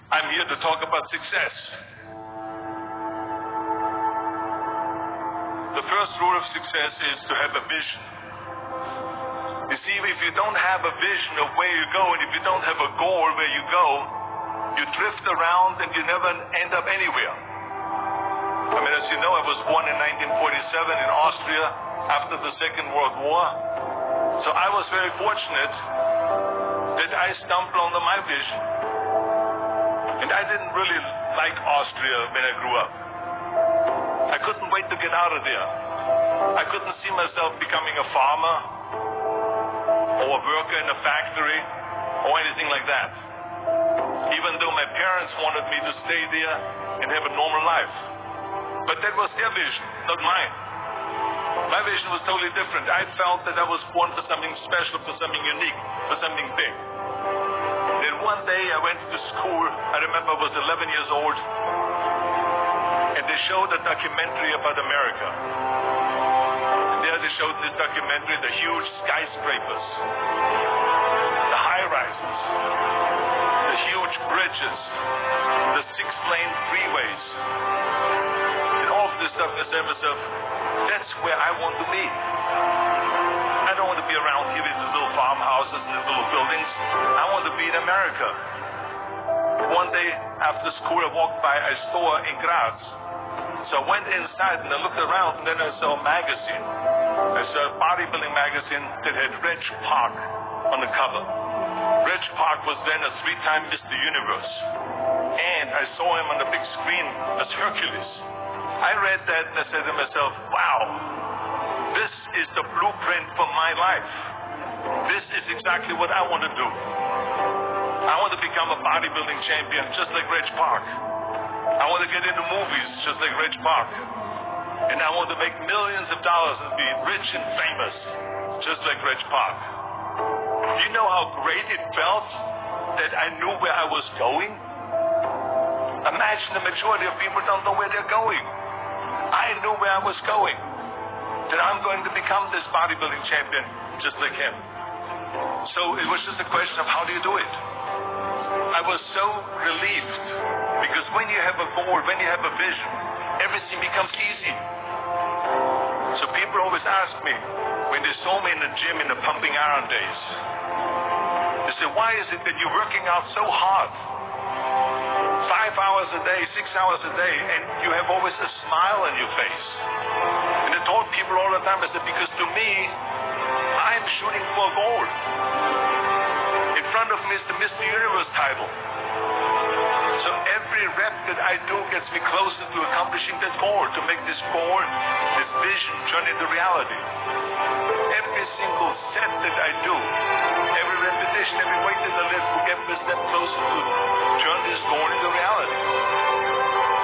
I'm here to talk about success. The first rule of success is to have a vision. You see, if you don't have a vision of where you go, and if you don't have a goal where you go, you drift around and you never end up anywhere. I mean, as you know, I was born in 1947 in Austria after the Second World War. So I was very fortunate that I stumbled onto my vision. And I didn't really like Austria when I grew up. I couldn't wait to get out of there. I couldn't see myself becoming a farmer or a worker in a factory or anything like that. Even though my parents wanted me to stay there and have a normal life. But that was their vision, not mine. My vision was totally different. I felt that I was born for something special, for something unique, for something big. Then one day I went to school. I remember I was 11 years old. And they showed a documentary about America. And there they showed this documentary, the huge skyscrapers, the high-rises, the huge bridges, the 6-lane freeways. And all of this stuff, I said to myself, that's where I want to be. I don't want to be around here with these little farmhouses and these little buildings. I want to be in America. One day after school, I walked by a store in Graz. So I went inside and I looked around, and then I saw a magazine. I saw a bodybuilding magazine that had Reg Park on the cover. Reg Park was then a 3-time Mr. Universe. And I saw him on the big screen as Hercules. I read that and I said to myself, wow, this is the blueprint for my life. This is exactly what I want to do. I want to become a bodybuilding champion just like Reg Park. I want to get into movies just like Reg Park. And I want to make millions of dollars and be rich and famous just like Reg Park. Do you know how great it felt that I knew where I was going? Imagine the majority of people don't know where they're going. I knew where I was going. That I'm going to become this bodybuilding champion just like him. So it was just a question of how do you do it? I was so relieved because when you have a goal, when you have a vision, everything becomes easy. So people always ask me, when they saw me in the gym in the pumping iron days, they say, why is it that you're working out so hard? 5 hours a day, 6 hours a day, and you have always a smile on your face. And I told people all the time, I said, because to me, I'm shooting for a goal. In front of me is the Mr. Universe title. So every rep that I do gets me closer to accomplishing that goal, to make this goal, this vision, turn into reality. Every single set that I do, every repetition, every weight that I lift will get me a step closer to turn this goal into reality.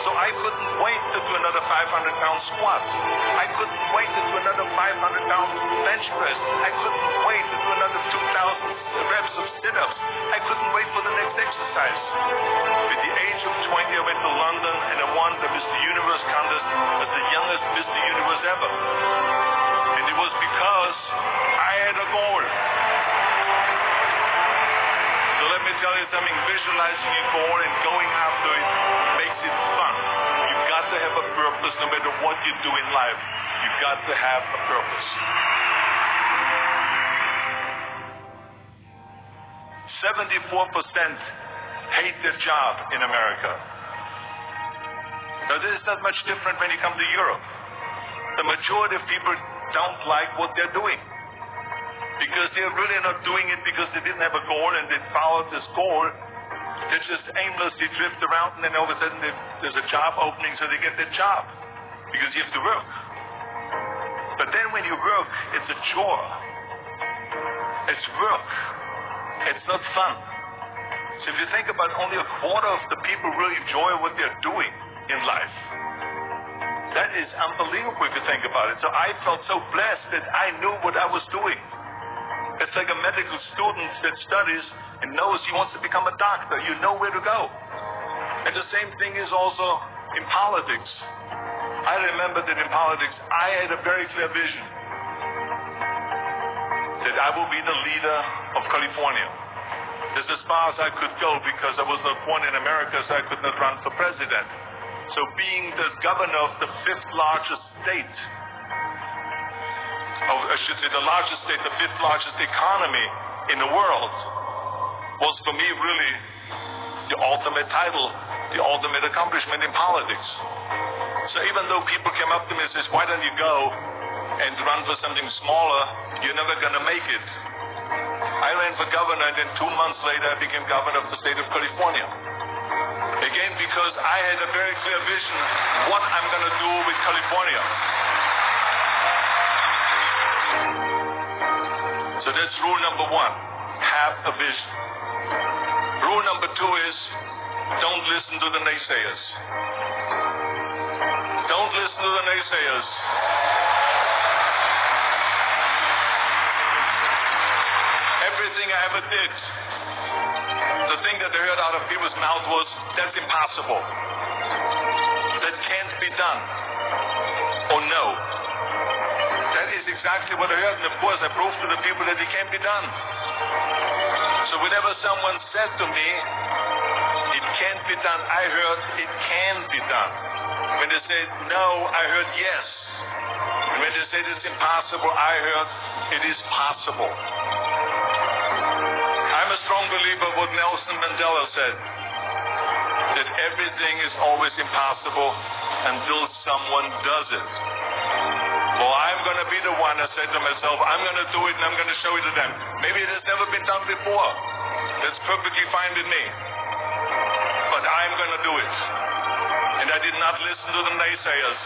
So I couldn't wait to do another 500-pound squat. I couldn't wait to do another 500-pound bench press. I couldn't wait to do another 2,000 reps of sit-ups. I couldn't wait for the next exercise. At the age of 20, I went to London and I won the Mr. Universe contest as the youngest Mr. Universe ever. And it was because I had a goal. So let me tell you something, visualizing your goal and going after it makes it fun. You've got to have a purpose no matter what you do in life. You've got to have a purpose. 74% hate their job in America. Now this is not much different when you come to Europe. The majority of people don't like what they're doing. Because they're really not doing it because they didn't have a goal and they followed this goal. They just aimlessly drift around and then all of a sudden there's a job opening so they get that job. Because you have to work. But then when you work, it's a chore. It's work. It's not fun. So if you think about it, only a quarter of the people really enjoy what they're doing in life. That is unbelievable if you think about it. So I felt so blessed that I knew what I was doing. It's like a medical student that studies and knows he wants to become a doctor. You know where to go. And the same thing is also in politics. I remember that in politics, I had a very clear vision that I will be the leader of California. That's as far as I could go because I was not born in America, so I could not run for president. So being the governor of the fifth largest state, I should say the largest state, the fifth largest economy in the world, was for me really the ultimate title, the ultimate accomplishment in politics. So even though people came up to me and says, why don't you go and run for something smaller, you're never going to make it. I ran for governor, and then 2 months later I became governor of the state of California. Again, because I had a very clear vision what I'm going to do with California. So that's rule number 1, have a vision. Rule number 2 is, don't listen to the naysayers. Don't listen to the naysayers. Everything I ever did, the thing that I heard out of people's mouth was, that's impossible. That can't be done. Or no. That is exactly what I heard, and of course I proved to the people that it can be done. So whenever someone said to me, it can't be done, I heard, it can be done. When they said no, I heard yes. And when they said it's impossible, I heard, it is possible. I'm a strong believer of what Nelson Mandela said, that everything is always impossible until someone does it. Well, I'm going to be the one that said to myself, I'm going to do it and I'm going to show it to them. Maybe it has never been done before. That's perfectly fine with me. But I'm going to do it. And I did not listen to the naysayers.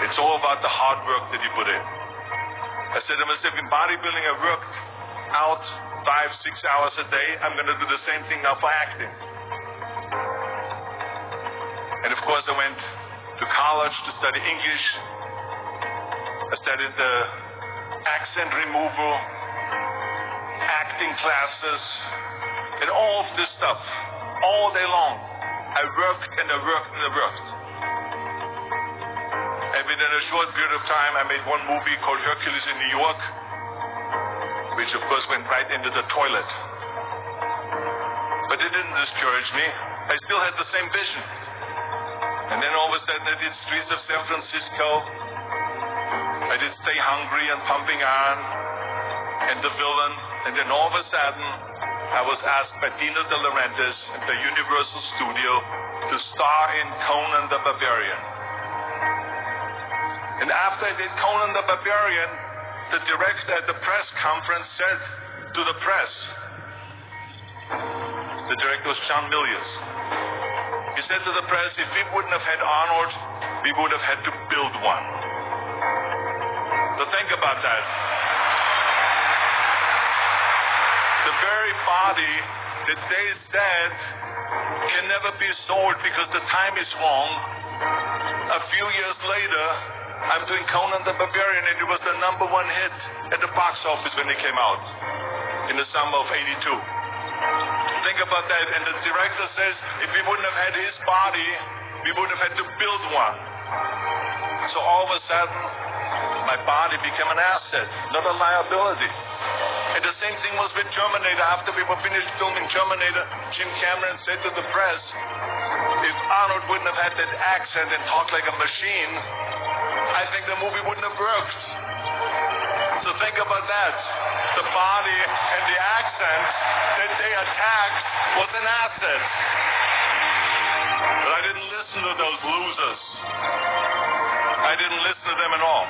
It's all about the hard work that you put in. I said to myself, in bodybuilding I worked out 5-6 hours a day. I'm going to do the same thing now for acting. And of course I went to college to study English. I studied the accent removal, acting classes, and all of this stuff, all day long. I worked and I worked and I worked. And within a short period of time, I made one movie called Hercules in New York, which of course went right into the toilet. But it didn't discourage me. I still had the same vision. And then all of a sudden I did Streets of San Francisco. I did Stay Hungry and Pumping Iron and The Villain. And then all of a sudden I was asked by Dino De Laurentiis at the Universal Studio to star in Conan the Barbarian. And after I did Conan the Barbarian, the director at the press conference said to the press, the director was John Milius. He said to the press, if we wouldn't have had Arnold, we would have had to build one. So think about that. The very body that they said can never be sold because the time is wrong. A few years later, I'm doing Conan the Barbarian, and it was the #1 hit at the box office when it came out in the summer of '82. Think about that. And the director says, if we wouldn't have had his body, we would have had to build one. So all of a sudden, my body became an asset, not a liability. And the same thing was with Terminator. After we were finished filming Terminator, Jim Cameron said to the press, if Arnold wouldn't have had that accent and talked like a machine, I think the movie wouldn't have worked. So think about that. The body and the accent that they attacked was an asset. But I didn't listen to those losers. I didn't listen to them at all.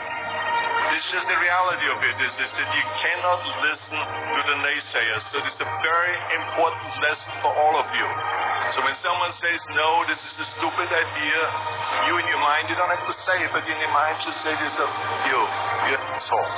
It's just the reality of it is that you cannot listen to the naysayers. So it's a very important lesson for all of you. So when someone says, no, this is a stupid idea, you in your mind, you don't have to say it, but in your mind just say to yourself, you're an asshole.